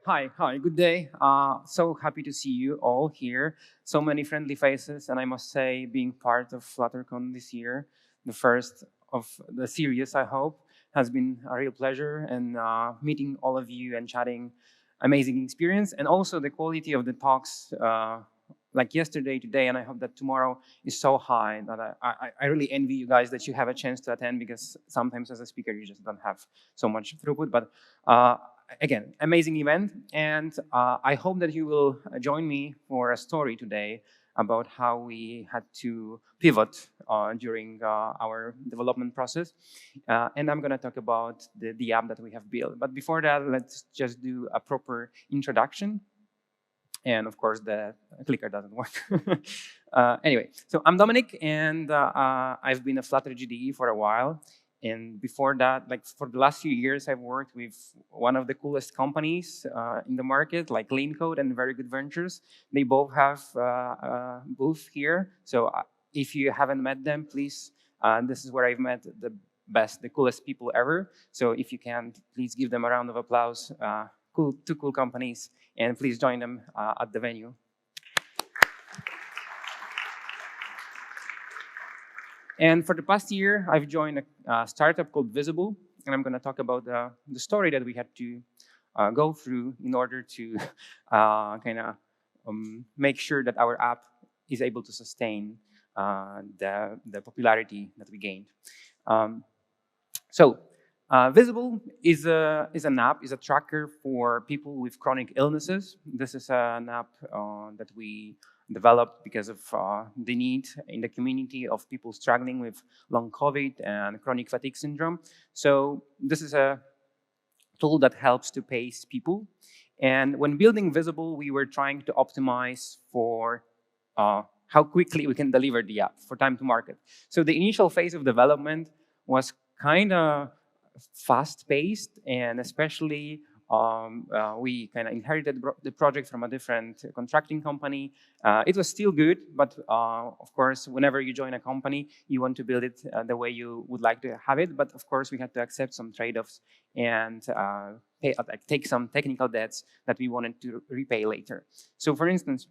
Hi, good day. So happy to see you all here. So many friendly faces, and I must say, being part of FlutterCon this year, the first of the series, I hope, has been a real pleasure. And meeting all of you and chatting, amazing experience, and also the quality of the talks, like yesterday, today, and I hope that tomorrow is so high that I really envy you guys that you have a chance to attend because sometimes as a speaker you just don't have so much throughput, but. Uh, Again, amazing event, and I hope that you will join me for a story today about how we had to pivot during our development process. And I'm going to talk about the app that we have built. But before that, let's just do a proper introduction. And of course, the clicker doesn't work. Anyway, so I'm Dominic, and I've been a Flutter GDE for a while. And before that, like for the last few years, I've worked with one of the coolest companies in the market, like Lean Code and Very Good Ventures. They both have a booth here. So if you haven't met them, please, this is where I've met the best, the coolest people ever. So if you can, please give them a round of applause. Two cool companies, and please join them at the venue. And for the past year, I've joined a startup called Visible, and I'm going to talk about the story that we had to go through in order to kind of make sure that our app is able to sustain the popularity that we gained. So Visible is an app, is a tracker for people with chronic illnesses. This is an app that we developed because of the need in the community of people struggling with long COVID and chronic fatigue syndrome. So this is a tool that helps to pace people. And when building Visible, we were trying to optimize for how quickly we can deliver the app, for time to market. So the initial phase of development was kind of fast-paced, and especially we kind of inherited the project from a different contracting company. It was still good, but of course, whenever you join a company, you want to build it the way you would like to have it. But of course, we had to accept some trade-offs and take some technical debts that we wanted to repay later. So for instance,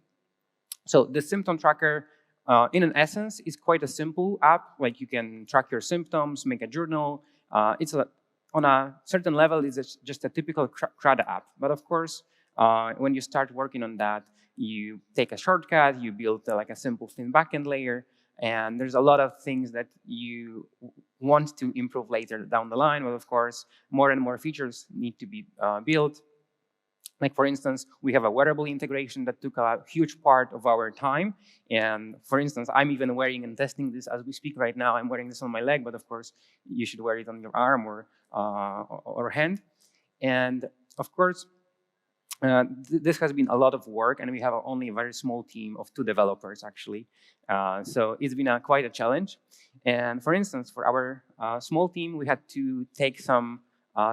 so the symptom tracker, in an essence, is quite a simple app. Like you can track your symptoms, make a journal. On a certain level, it's just a typical CRUD app. But of course, when you start working on that, you take a shortcut, you build like a simple thin backend layer, and there's a lot of things that you want to improve later down the line. But of course, more and more features need to be built. Like for instance, we have a wearable integration that took a huge part of our time. And for instance, I'm even wearing and testing this as we speak right now. I'm wearing this on my leg, but of course, you should wear it on your arm or hand. And of course, this has been a lot of work, and we have only a very small team of 2 developers, actually. So it's been quite a challenge. And for instance, for our small team, we had to take some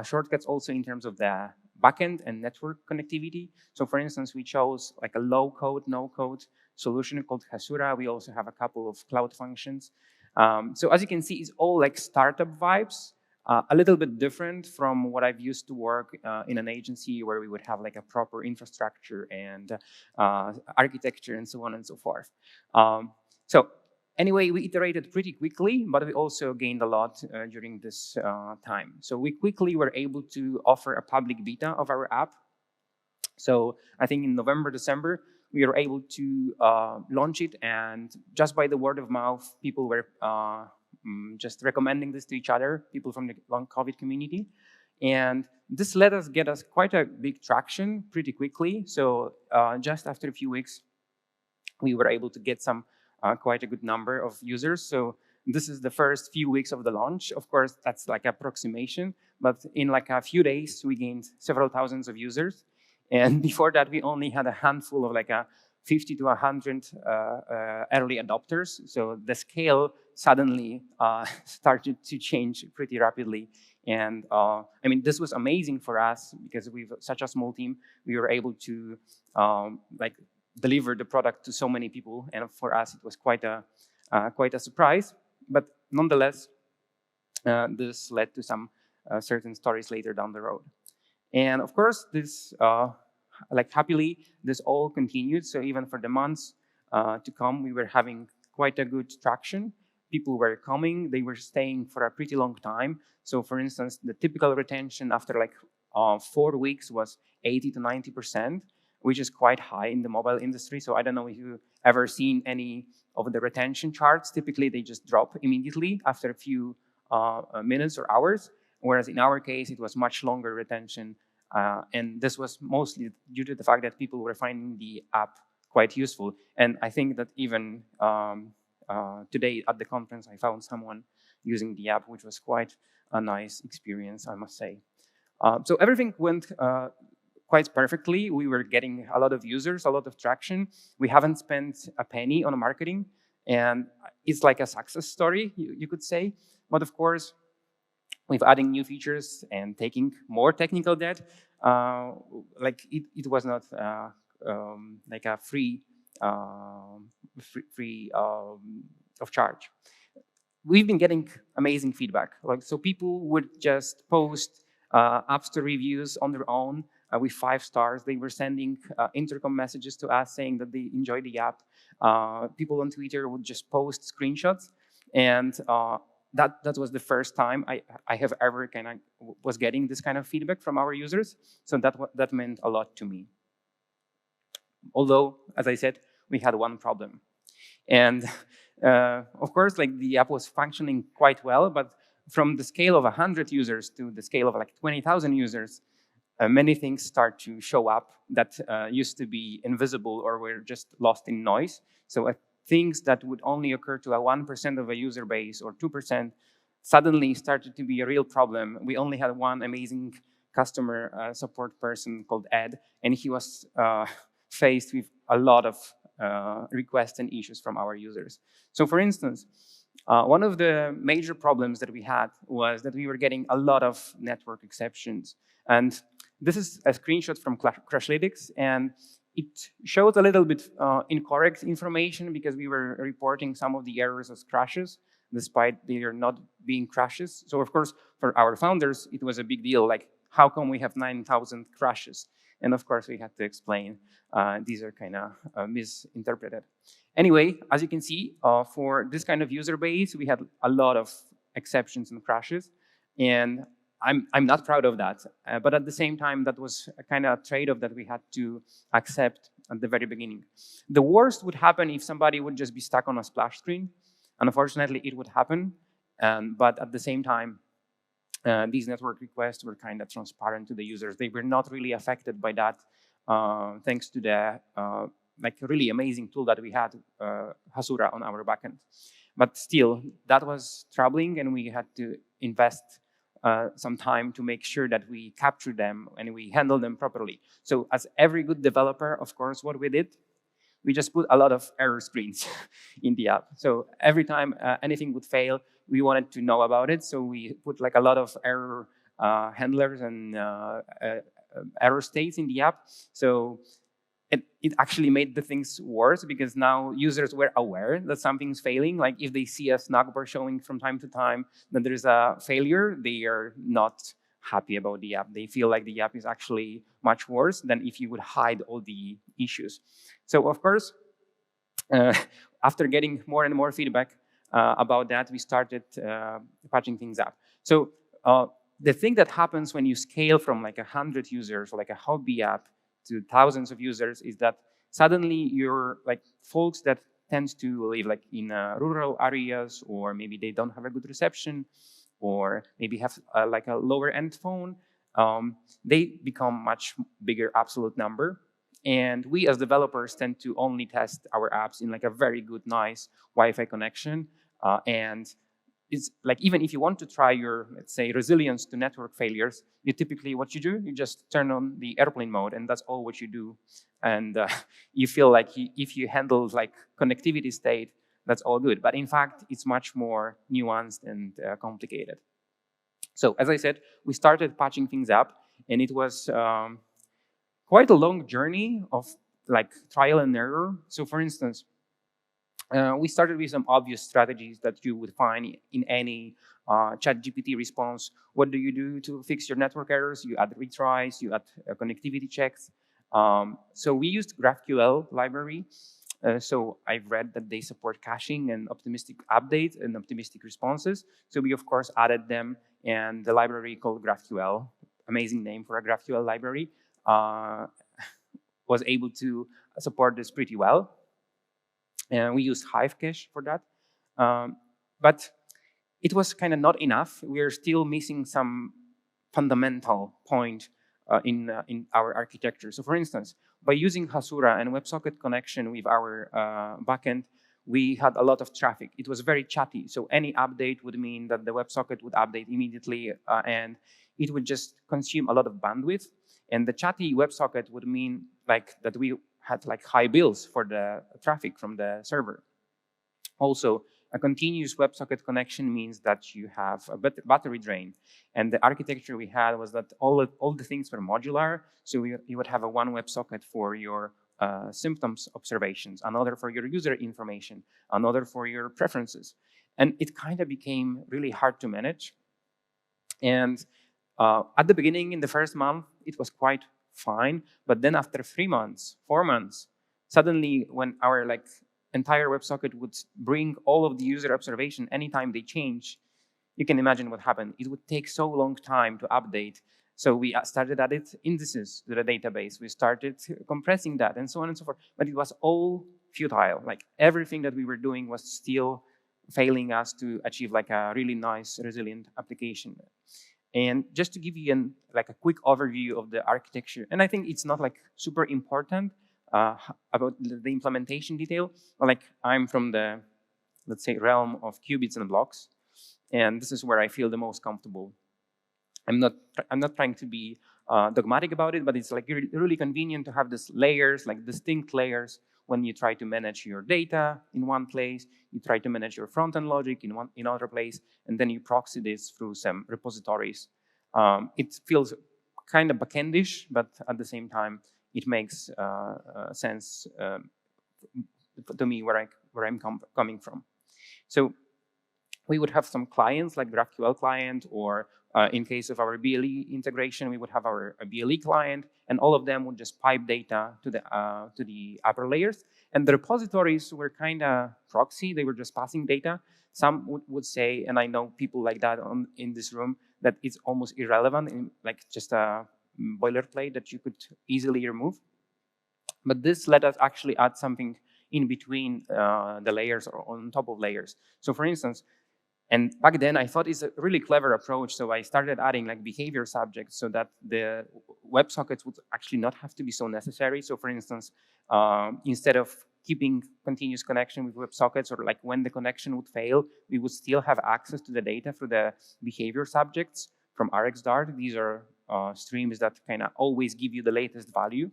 shortcuts also in terms of the backend and network connectivity. So for instance, we chose like a low-code, no-code solution called Hasura. We also have a couple of cloud functions. So as you can see, it's all like startup vibes. A little bit different from what I've used to work in an agency where we would have like a proper infrastructure and architecture and so on and so forth. So anyway, we iterated pretty quickly, but we also gained a lot during this time. So we quickly were able to offer a public beta of our app. So I think in November, December, we were able to launch it, and just by the word of mouth, people were just recommending this to each other, people from the long COVID community. And this let us get us quite a big traction pretty quickly. So just after a few weeks, we were able to get some quite a good number of users. So this is the first few weeks of the launch. Of course, that's like approximation, but in like a few days, we gained several thousands of users. And before that, we only had a handful of like 50 to 100 early adopters. So the scale suddenly started to change pretty rapidly. And I mean, this was amazing for us because we've such a small team. We were able to like deliver the product to so many people, and for us, it was quite a surprise. But nonetheless, this led to some certain stories later down the road. And of course, this like happily, this all continued. So even for the months to come, we were having quite a good traction. People were coming, they were staying for a pretty long time. So for instance, the typical retention after like 4 weeks was 80 to 90%, which is quite high in the mobile industry. So I don't know if you've ever seen any of the retention charts. Typically, they just drop immediately after a few minutes or hours, whereas in our case, it was much longer retention. And this was mostly due to the fact that people were finding the app quite useful. And I think that even today at the conference, I found someone using the app, which was quite a nice experience, I must say. So everything went quite perfectly. We were getting a lot of users, a lot of traction. We haven't spent a penny on marketing, and it's like a success story, you could say. But of course, with adding new features and taking more technical debt, like it was not like a free of charge. We've been getting amazing feedback. Like, so people would just post App Store reviews on their own with 5 stars. They were sending intercom messages to us saying that they enjoy the app. People on Twitter would just post screenshots, and that was the first time I have ever kind of was getting this kind of feedback from our users. So that meant a lot to me. Although, as I said, we had one problem. And of course, like the app was functioning quite well, but from the scale of 100 users to the scale of like 20,000 users, many things start to show up that used to be invisible or were just lost in noise. So things that would only occur to a 1% of a user base or 2% suddenly started to be a real problem. We only had one amazing customer support person called Ed, and he was faced with a lot of requests and issues from our users. So for instance, one of the major problems that we had was that we were getting a lot of network exceptions. And this is a screenshot from Crashlytics, and it shows a little bit incorrect information because we were reporting some of the errors as crashes, despite they are not being crashes. So of course, for our founders, it was a big deal, like, how come we have 9,000 crashes? And of course, we had to explain these are kind of misinterpreted. Anyway, as you can see, for this kind of user base, we had a lot of exceptions and crashes. And I'm not proud of that. But at the same time, that was a kind of trade-off that we had to accept at the very beginning. The worst would happen if somebody would just be stuck on a splash screen. And unfortunately, it would happen. But at the same time, these network requests were kind of transparent to the users. They were not really affected by that, thanks to the like really amazing tool that we had, Hasura, on our backend. But still, that was troubling, and we had to invest some time to make sure that we capture them and we handle them properly. So as every good developer, of course, what we did, we just put a lot of error screens in the app. So every time anything would fail, we wanted to know about it. So we put like a lot of error handlers and error states in the app. So it actually made the things worse because now users were aware that something's failing. Like if they see a snag bar showing from time to time that there's a failure, they are not happy about the app. They feel like the app is actually much worse than if you would hide all the issues. So of course, after getting more and more feedback about that, we started patching things up. So the thing that happens when you scale from like 100 users, or like a hobby app, to thousands of users is that suddenly you're like folks that tend to live like in rural areas, or maybe they don't have a good reception, or maybe have like a lower end phone. They become much bigger absolute number. And we as developers tend to only test our apps in like a very good, nice Wi-Fi connection. And it's like, even if you want to try your, let's say, resilience to network failures, you typically, what you do, you just turn on the airplane mode, and that's all what you do. And you feel like if you handle like connectivity state, that's all good. But in fact, it's much more nuanced and complicated. So as I said, we started patching things up, and it was quite a long journey of like trial and error. So for instance, we started with some obvious strategies that you would find in any ChatGPT response. What do you do to fix your network errors? You add retries, you add connectivity checks. So we used GraphQL library. So I've read that they support caching and optimistic updates and optimistic responses. So we, of course, added them, and the library called GraphQL, amazing name for a GraphQL library, was able to support this pretty well. And we used Hive cache for that. But it was kind of not enough. We are still missing some fundamental point in our architecture. So for instance, by using Hasura and WebSocket connection with our backend, we had a lot of traffic. It was very chatty. So any update would mean that the WebSocket would update immediately, and it would just consume a lot of bandwidth. And the chatty WebSocket would mean like that we had like high bills for the traffic from the server. Also, a continuous WebSocket connection means that you have a battery drain. And the architecture we had was that all the things were modular. So you would have a one WebSocket for your symptoms observations, another for your user information, another for your preferences. And it kind of became really hard to manage. And at the beginning, in the first month, it was quite fine. But then after 3 months, 4 months, suddenly when our entire WebSocket would bring all of the user observation anytime they change, you can imagine what happened. It would take so long time to update. So we started adding indices to the database. We started compressing that and so on and so forth. But it was all futile. Like everything that we were doing was still failing us to achieve like a really nice, resilient application. And just to give you a quick overview of the architecture, and I think it's not like super important about the implementation detail, but like I'm from the, let's say, realm of qubits and blocks, and this is where I feel the most comfortable. I'm not trying to be dogmatic about it, but it's like really convenient to have these layers, like distinct layers, when you try to manage your data in one place, you try to manage your front-end logic in another place, and then you proxy this through some repositories. It feels kind of backendish, but at the same time, it makes sense to me where I'm coming from. So we would have some clients like GraphQL client, or in case of our BLE integration, we would have our BLE client, and all of them would just pipe data to the upper layers. And the repositories were kind of proxy; they were just passing data. Some would say, and I know people like that in this room, that it's almost irrelevant, in like just a boilerplate that you could easily remove. But this let us actually add something in between the layers or on top of layers. So for instance, and back then I thought it's a really clever approach. So I started adding like behavior subjects so that the WebSockets would actually not have to be so necessary. So for instance, instead of keeping continuous connection with WebSockets, or like when the connection would fail, we would still have access to the data through the behavior subjects from RxDart. These are streams that kind of always give you the latest value.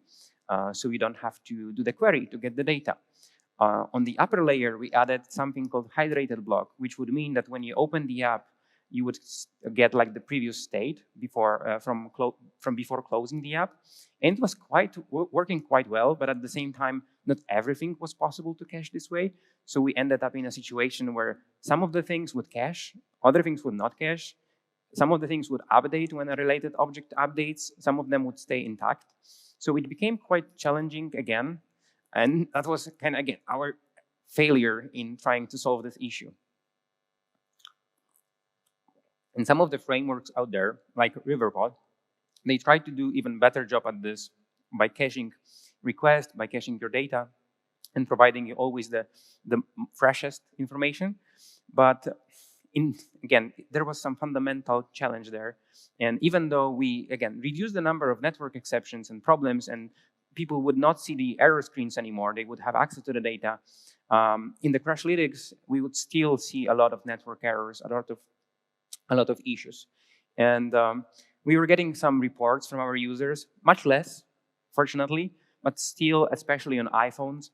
So you don't have to do the query to get the data. On the upper layer, we added something called hydrated block, which would mean that when you open the app, you would get like the previous state before from before closing the app. And it was working quite well, but at the same time, not everything was possible to cache this way. So we ended up in a situation where some of the things would cache, other things would not cache. Some of the things would update when a related object updates. Some of them would stay intact. So it became quite challenging again. And that was kind of, again, our failure in trying to solve this issue. And some of the frameworks out there, like Riverpod, they try to do even better job at this by caching requests, by caching your data, and providing you always the freshest information. But again, there was some fundamental challenge there. And even though we, again, reduced the number of network exceptions and problems, and people would not see the error screens anymore, they would have access to the data. In the Crashlytics, we would still see a lot of network errors, a lot of issues. And we were getting some reports from our users, much less, fortunately, but still, especially on iPhones,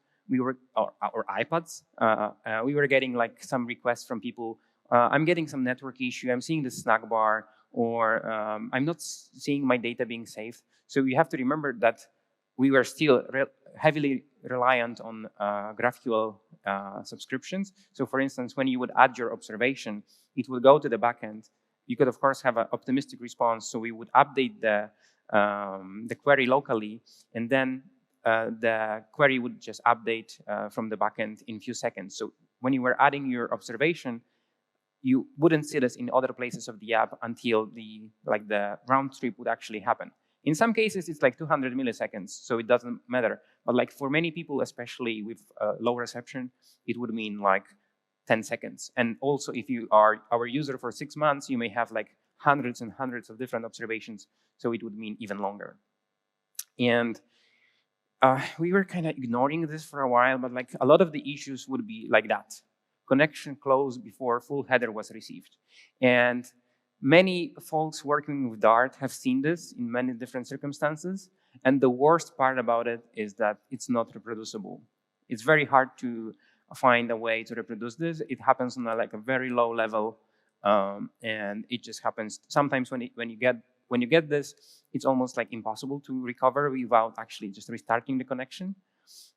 or iPads, we were getting like some requests from people. I'm getting some network issue. I'm seeing the snack bar, or I'm not seeing my data being saved. So you have to remember that we were still heavily reliant on GraphQL subscriptions. So for instance, when you would add your observation, it would go to the backend. You could, of course, have an optimistic response. So we would update the the query locally, and then the query would just update from the backend in a few seconds. So when you were adding your observation, you wouldn't see this in other places of the app until the round trip would actually happen. In some cases, it's like 200 milliseconds, so it doesn't matter. But like for many people, especially with low reception, it would mean like 10 seconds. And also, if you are our user for 6 months, you may have like hundreds and hundreds of different observations, so it would mean even longer. And we were kind of ignoring this for a while, but like a lot of the issues would be like that. Connection closed before full header was received. And many folks working with Dart have seen this in many different circumstances. And the worst part about it is that it's not reproducible. It's very hard to find a way to reproduce this. It happens on a very low level, and it just happens sometimes when you get this, it's almost like impossible to recover without actually just restarting the connection.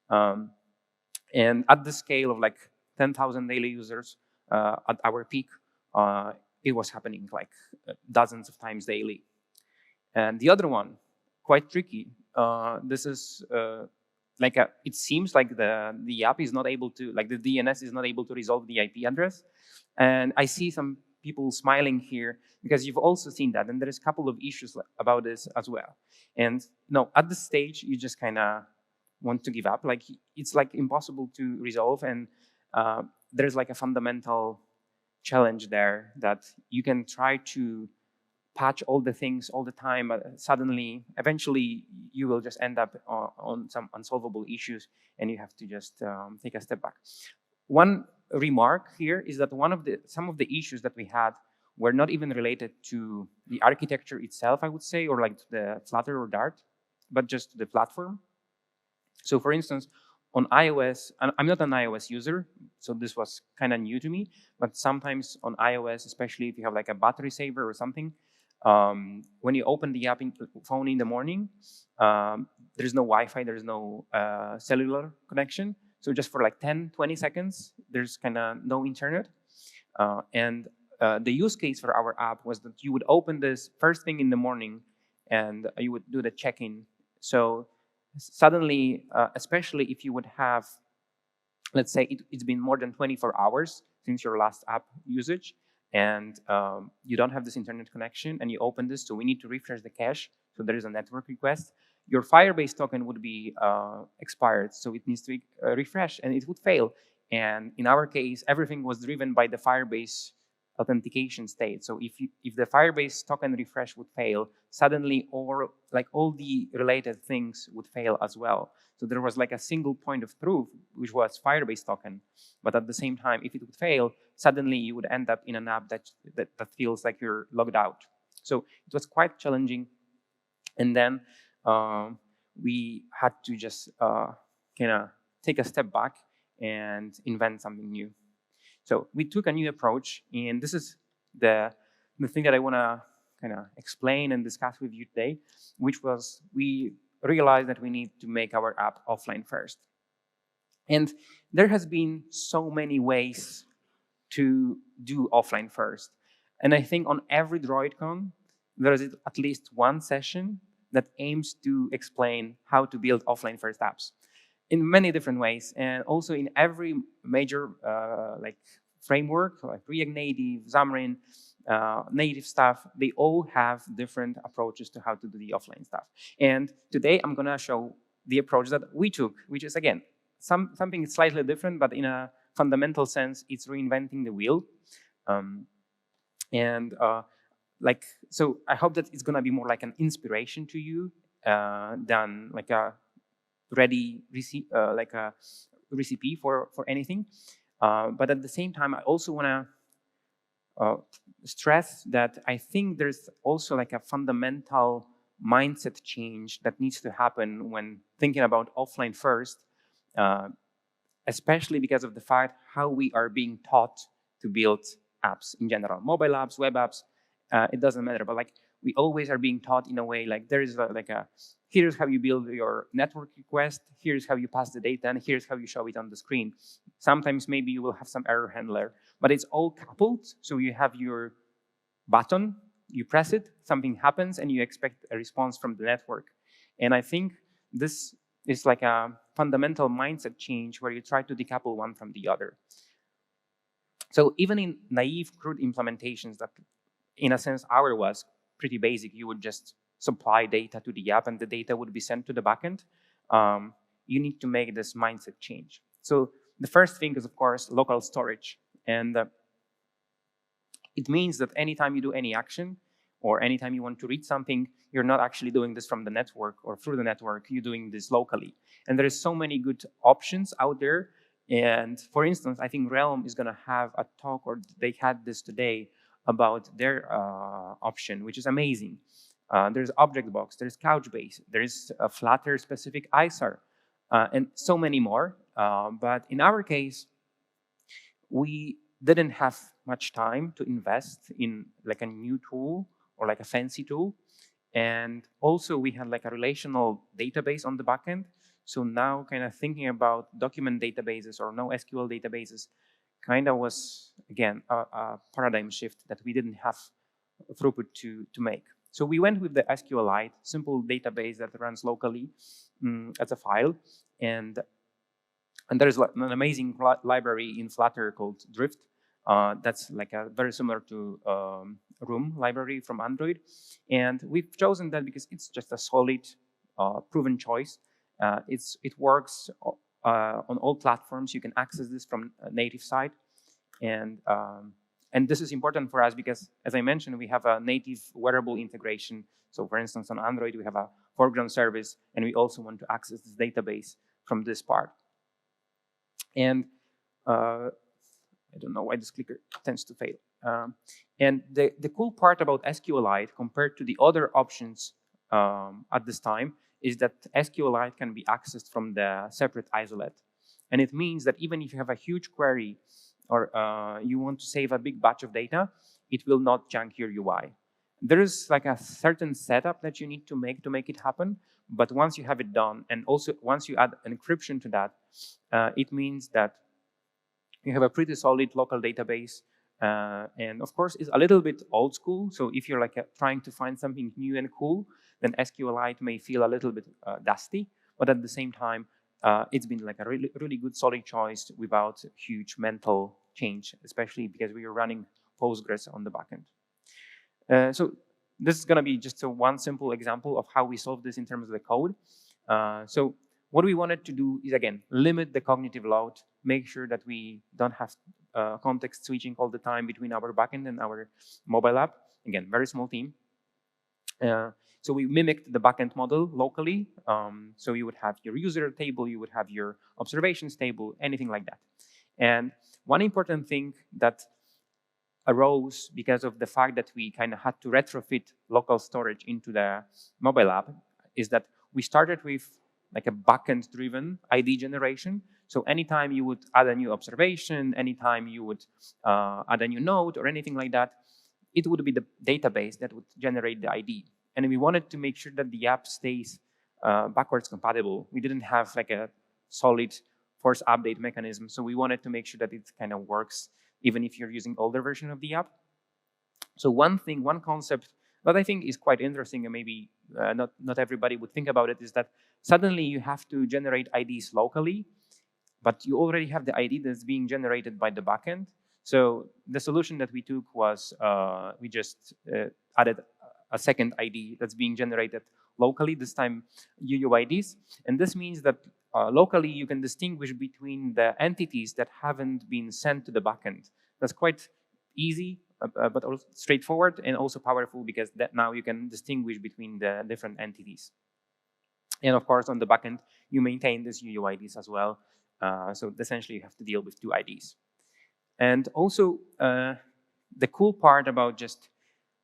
And at the scale of like 10,000 daily users at our peak, it was happening like dozens of times daily. And the other one, quite tricky. This is it seems like the app is not able to, like the DNS is not able to resolve the IP address. And I see some people smiling here because you've also seen that. And there's a couple of issues about this as well. And no, at this stage, you just kind of want to give up. Like it's like impossible to resolve. And there's like a fundamental challenge there that you can try to patch all the things all the time, but suddenly, eventually, you will just end up on some unsolvable issues, and you have to just take a step back. One remark here is that some of the issues that we had were not even related to the architecture itself, I would say, or like the Flutter or Dart, but just the platform. So for instance, on iOS, and I'm not an iOS user, so this was kind of new to me, but sometimes on iOS, especially if you have like a battery saver or something, when you open the phone in the morning, there's no Wi-Fi, there's no cellular connection. So just for like 10, 20 seconds, there's kind of no internet. And the use case for our app was that you would open this first thing in the morning and you would do the check-in. So suddenly, especially if you would have, let's say it's been more than 24 hours since your last app usage, and you don't have this internet connection, and you open this, so we need to refresh the cache, so there is a network request. Your Firebase token would be expired, so it needs to be refreshed, and it would fail. And in our case, everything was driven by the Firebase authentication state. So if the Firebase token refresh would fail, suddenly all the related things would fail as well. So there was like a single point of truth, which was Firebase token. But at the same time, if it would fail, suddenly you would end up in an app that feels like you're logged out. So it was quite challenging. And then we had to just kind of take a step back and invent something new. So we took a new approach, and this is the thing that I want to kind of explain and discuss with you today, which was we realized that we need to make our app offline first. And there has been so many ways to do offline first. And I think on every DroidCon, there is at least one session that aims to explain how to build offline first apps in many different ways. And also in every major framework, like React Native, Xamarin, native stuff, they all have different approaches to how to do the offline stuff. And today I'm gonna show the approach that we took, which is again, something slightly different, but in a fundamental sense, it's reinventing the wheel. So I hope that it's gonna be more like an inspiration to you than like a ready recipe for anything. But at the same time, I also want to stress that I think there's also like a fundamental mindset change that needs to happen when thinking about offline first, especially because of the fact how we are being taught to build apps in general, mobile apps, web apps, it doesn't matter. But like we always are being taught in a way like there is here's how you build your network request, here's how you pass the data, and here's how you show it on the screen. Sometimes maybe you will have some error handler, but it's all coupled. So you have your button You press it, something happens, and you expect a response from the network. And I think this is like a fundamental mindset change where you try to decouple one from the other. So even in naive, crude implementations that, in a sense, our was pretty basic, you would just supply data to the app and the data would be sent to the backend. You need to make this mindset change. So the first thing is, of course, local storage. And it means that anytime you do any action or anytime you want to read something, you're not actually doing this from the network or through the network, you're doing this locally. And there is so many good options out there. And for instance, I think Realm is going to have a talk, or they had this today, about their option, which is amazing. There's ObjectBox, there's Couchbase, there's a Flutter specific ISAR, and so many more. But in our case, we didn't have much time to invest in like a new tool or like a fancy tool. And also we had like a relational database on the backend. So now kind of thinking about document databases or NoSQL databases kind of was, again, a paradigm shift that we didn't have throughput to make. So we went with the SQLite, simple database that runs locally as a file. And there's an amazing library in Flutter called Drift. That's like a very similar to Room library from Android. And we've chosen that because it's just a solid, proven choice. It works on all platforms. You can access this from a native side. And this is important for us because, as I mentioned, we have a native wearable integration. So for instance, on Android, we have a foreground service, and we also want to access this database from this part. And I don't know why this clicker tends to fail. And the cool part about SQLite compared to the other options at this time is that SQLite can be accessed from the separate isolate. And it means that even if you have a huge query or you want to save a big batch of data, it will not junk your UI. There is like a certain setup that you need to make it happen. But once you have it done, and also once you add encryption to that, it means that you have a pretty solid local database. And of course, it's a little bit old school. So if you're like trying to find something new and cool, then SQLite may feel a little bit dusty. But at the same time, it's been like a really, really good solid choice without huge mental change, especially because we are running Postgres on the backend. So this is going to be just one simple example of how we solve this in terms of the code. So what we wanted to do is, again, limit the cognitive load, make sure that we don't have context switching all the time between our backend and our mobile app. Again, very small team. So we mimicked the backend model locally. So you would have your user table, you would have your observations table, anything like that. And one important thing that arose because of the fact that we kind of had to retrofit local storage into the mobile app is that we started with like a backend-driven ID generation. So anytime you would add a new observation, anytime you would add a new node or anything like that, it would be the database that would generate the ID. And we wanted to make sure that the app stays backwards compatible. We didn't have like a solid force update mechanism. So we wanted to make sure that it kind of works even if you're using older version of the app. So one concept that I think is quite interesting, and maybe not everybody would think about it, is that suddenly you have to generate IDs locally, but you already have the ID that's being generated by the backend. So the solution that we took was we just added a second ID that's being generated locally, this time UUIDs. And this means that locally you can distinguish between the entities that haven't been sent to the backend. That's quite easy, but also straightforward and also powerful because that now you can distinguish between the different entities. And of course, on the backend, you maintain these UUIDs as well. So essentially, you have to deal with two IDs. And also, the cool part about just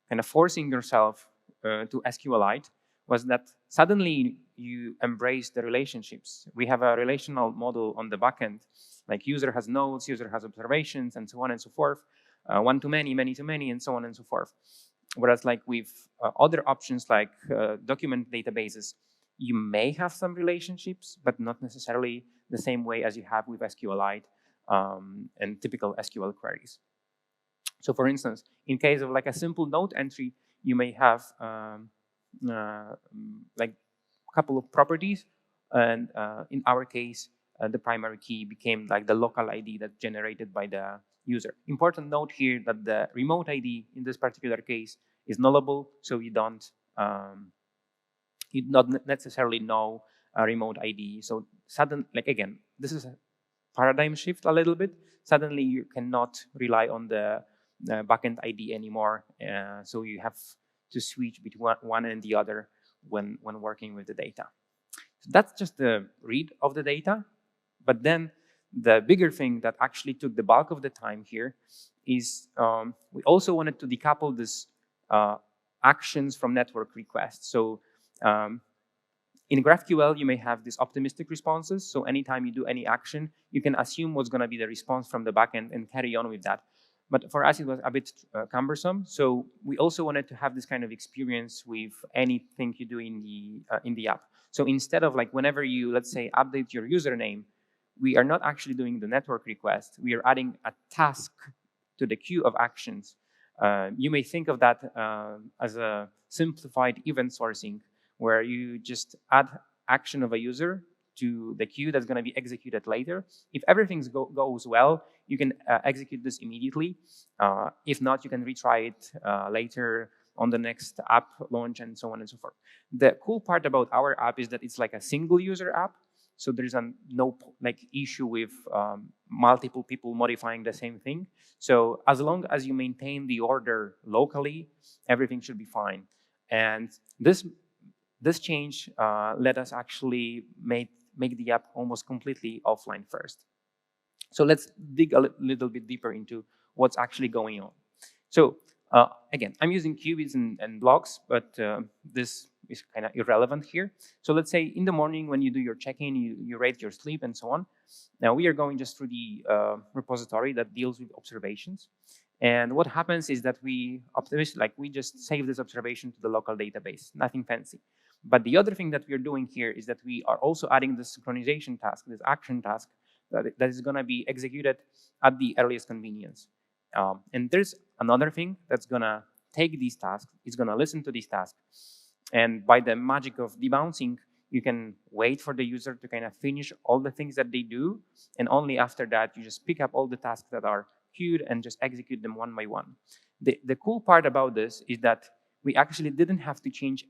kind of forcing yourself to SQLite was that suddenly you embrace the relationships. We have a relational model on the backend, like user has nodes, user has observations, and so on and so forth. One to many, many to many, and so on and so forth. Whereas like with other options like document databases, you may have some relationships, but not necessarily the same way as you have with SQLite and typical SQL queries. So for instance, in case of like a simple node entry, you may have like a couple of properties, and in our case, the primary key became like the local ID that's generated by the user. Important note here that the remote ID in this particular case is nullable, so you don't you not necessarily know a remote ID. So like again, this is a paradigm shift a little bit. Suddenly you cannot rely on the backend ID anymore. So you have to switch between one and the other when working with the data. So that's just the read of the data. But then the bigger thing that actually took the bulk of the time here is we also wanted to decouple this actions from network requests. So in GraphQL, you may have these optimistic responses. So anytime you do any action, you can assume what's going to be the response from the backend and carry on with that. But for us, it was a bit cumbersome. So we also wanted to have this kind of experience with anything you do in the app. So instead of like whenever you, let's say, update your username, we are not actually doing the network request. We are adding a task to the queue of actions. You may think of that as a simplified event sourcing, where you just add action of a user to the queue that's going to be executed later. If everything goes well, you can execute this immediately. If not, you can retry it later on the next app launch and so on and so forth. The cool part about our app is that it's like a single user app. So there's no like issue with multiple people modifying the same thing. So as long as you maintain the order locally, everything should be fine. And this change let us actually make the app almost completely offline first. So let's dig a little bit deeper into what's actually going on. So again, I'm using qubits and blocks, but this is kind of irrelevant here. So let's say in the morning when you do your check-in, you rate your sleep and so on. Now we are going just through the repository that deals with observations. And what happens is that we just save this observation to the local database, nothing fancy. But the other thing that we're doing here is that we are also adding this synchronization task, this action task, that is going to be executed at the earliest convenience. And there's another thing that's going to take these tasks. It's going to listen to these tasks. And by the magic of debouncing, you can wait for the user to kind of finish all the things that they do. And only after that, you just pick up all the tasks that are queued and just execute them one by one. The cool part about this is that we actually didn't have to change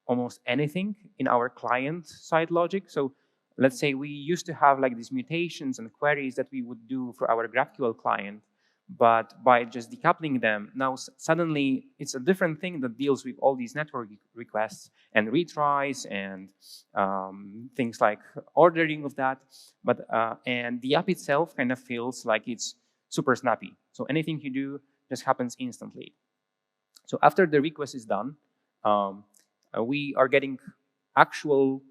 almost anything in our client-side logic. So let's say we used to have like these mutations and queries that we would do for our GraphQL client, but by just decoupling them, now suddenly it's a different thing that deals with all these network requests and retries and things like ordering of that. But and the app itself kind of feels like it's super snappy. So anything you do just happens instantly. So after the request is done, we are getting actual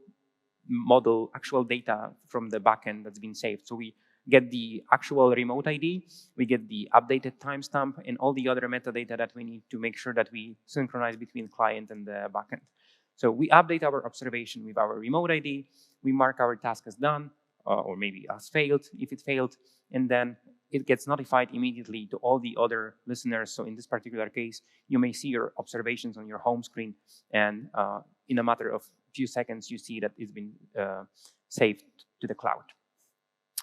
data from the backend that's been saved. So we get the actual remote ID, we get the updated timestamp, and all the other metadata that we need to make sure that we synchronize between client and the backend. So we update our observation with our remote ID, we mark our task as done, or maybe as failed if it failed, and then it gets notified immediately to all the other listeners. So in this particular case, you may see your observations on your home screen, and in a matter of few seconds, you see that it's been saved to the cloud.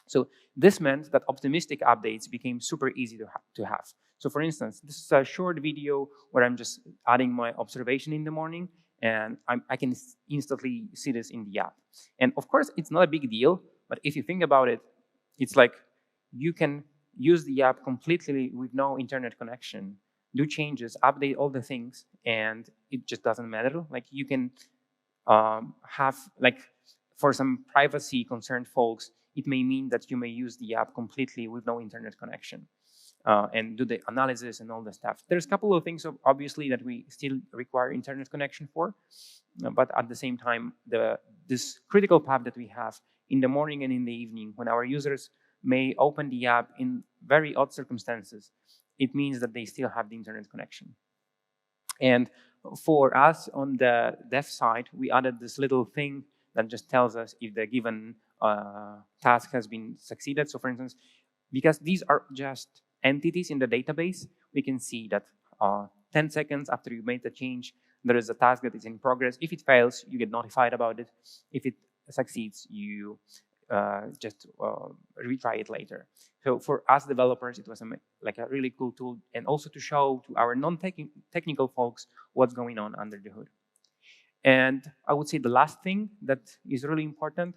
So this meant that optimistic updates became super easy to have. So for instance, this is a short video where I'm just adding my observation in the morning, and I can instantly see this in the app. And of course, it's not a big deal, but if you think about it, it's like you can use the app completely with no internet connection, do changes, update all the things, and it just doesn't matter. Like you can have, like for some privacy concerned folks, it may mean that you may use the app completely with no internet connection and do the analysis and all the stuff. There's a couple of things, obviously, that we still require internet connection for, but at the same time, this critical path that we have in the morning and in the evening, when our users may open the app in very odd circumstances, it means that they still have the internet connection. And for us on the dev side, we added this little thing that just tells us if the given task has been succeeded. So for instance, because these are just entities in the database, we can see that 10 seconds after you made the change, there is a task that is in progress. If it fails, you get notified about it. If it succeeds, you just retry it later. So for us developers, it was like a really cool tool, and also to show to our non-technical folks what's going on under the hood. And I would say the last thing that is really important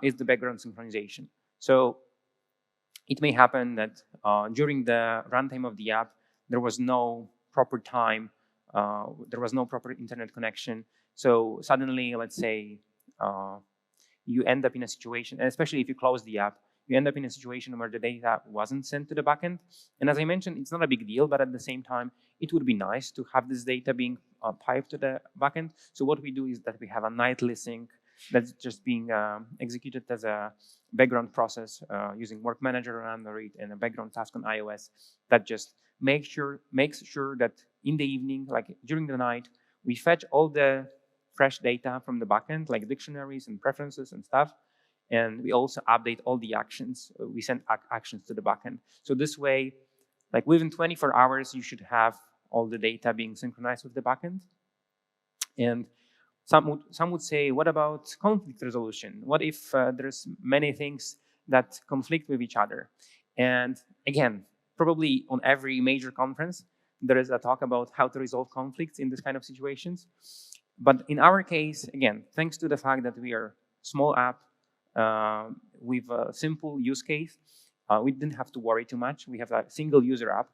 is the background synchronization. So it may happen that during the runtime of the app, there was no proper time, there was no proper internet connection. So suddenly, let's say, you end up in a situation, and especially if you close the app, you end up in a situation where the data wasn't sent to the backend. And as I mentioned, it's not a big deal, but at the same time, it would be nice to have this data being piped to the backend. So what we do is that we have a nightly sync that's just being executed as a background process using Work Manager on Android and a background task on iOS that just makes sure that in the evening, like during the night, we fetch all the fresh data from the backend, like dictionaries and preferences and stuff. And we also update all the actions. We send actions to the backend. So this way, like within 24 hours, you should have all the data being synchronized with the backend. And some would say, what about conflict resolution? What if there's many things that conflict with each other? And again, probably on every major conference, there is a talk about how to resolve conflicts in this kind of situations. But in our case, again, thanks to the fact that we are small app with a simple use case, we didn't have to worry too much. We have a single user app,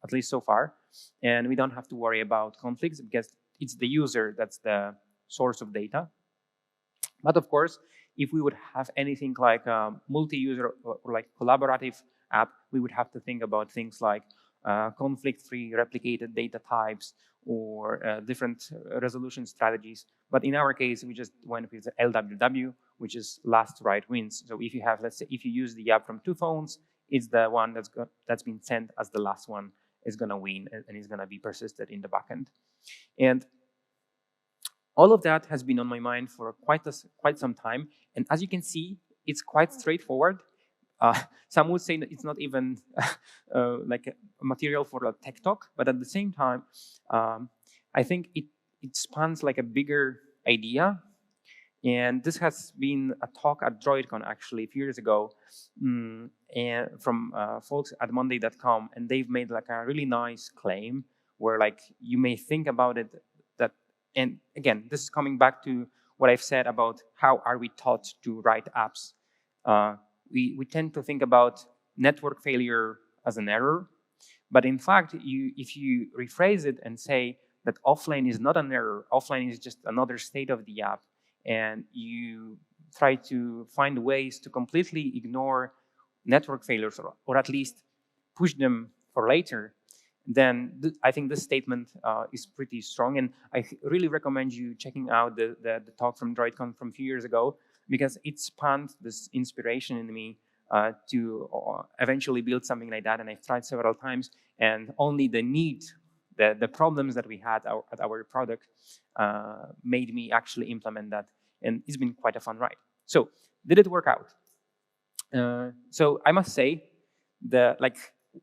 at least so far, and we don't have to worry about conflicts because it's the user that's the source of data. But of course, if we would have anything like a multi-user or like collaborative app, we would have to think about things like conflict-free replicated data types or different resolution strategies. But in our case, we just went with the LWW, which is last write wins. So if you have, let's say, if you use the app from 2 phones, it's the one that's been sent as the last one is going to win and is going to be persisted in the backend. And all of that has been on my mind for quite some time. And as you can see, it's quite straightforward. Some would say that it's not even like a material for a tech talk, but at the same time, I think it spans like a bigger idea. And this has been a talk at DroidCon actually a few years ago, and from folks at Monday.com, and they've made like a really nice claim where like you may think about it that, and again, this is coming back to what I've said about how are we taught to write apps. We tend to think about network failure as an error, but in fact, if you rephrase it and say that offline is not an error, offline is just another state of the app, and you try to find ways to completely ignore network failures or at least push them for later, then I think this statement is pretty strong. And I really recommend you checking out the talk from DroidCon from a few years ago, because it spanned this inspiration in me to eventually build something like that. And I've tried several times, and only the need, the problems that we had at our product made me actually implement that. And it's been quite a fun ride. So did it work out? So I must say that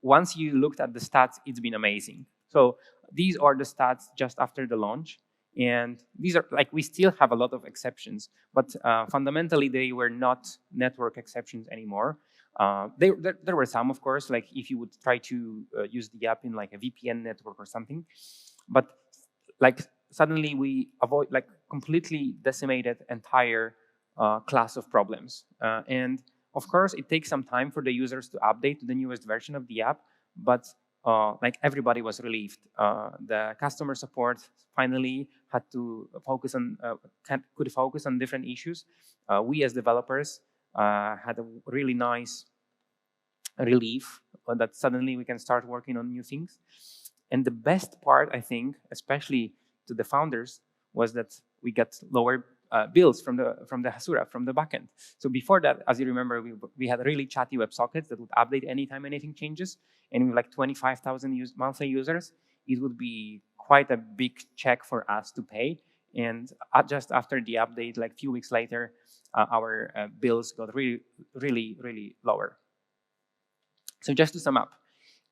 once you looked at the stats, it's been amazing. So these are the stats just after the launch. And these are we still have a lot of exceptions, but fundamentally they were not network exceptions anymore. There were some, of course, like if you would try to use the app in like a VPN network or something, but suddenly we avoid completely decimated entire class of problems. And of course, it takes some time for the users to update to the newest version of the app, but everybody was relieved. The customer support finally had to focus on could focus on different issues. We as developers had a really nice relief that suddenly we can start working on new things. And the best part, I think, especially to the founders, was that we got lower bills from the Hasura, from the backend. So before that, as you remember, we had really chatty WebSockets that would update anytime anything changes. And with 25,000 monthly users, it would be quite a big check for us to pay. And just after the update, a few weeks later, our bills got really, really, really lower. So just to sum up,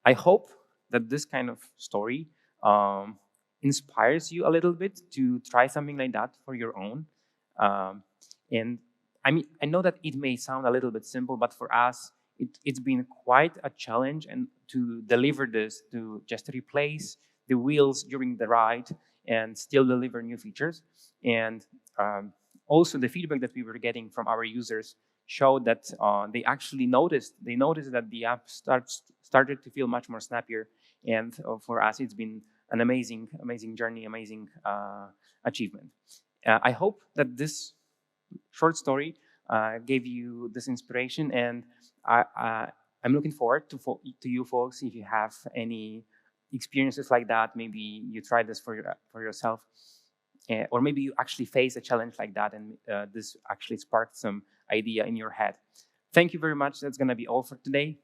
I hope that this kind of story um, inspires you a little bit to try something like that for your own. Um, and I mean, I know that it may sound a little bit simple, but for us, it's been quite a challenge and to deliver this, to just replace the wheels during the ride and still deliver new features. And also the feedback that we were getting from our users showed that they actually noticed that the app started to feel much more snappier. And for us, it's been an amazing journey, amazing achievement. I hope that this short story gave you this inspiration, and I'm looking forward to you folks if you have any experiences like that. Maybe you try this for yourself, or maybe you actually face a challenge like that, and this actually sparked some idea in your head. Thank you very much. That's going to be all for today.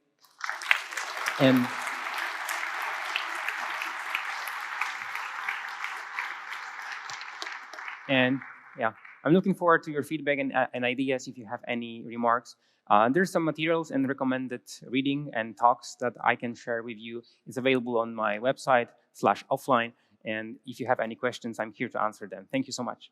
And yeah, I'm looking forward to your feedback and ideas if you have any remarks. There's some materials and recommended reading and talks that I can share with you. It's available on my website /offline. And if you have any questions, I'm here to answer them. Thank you so much.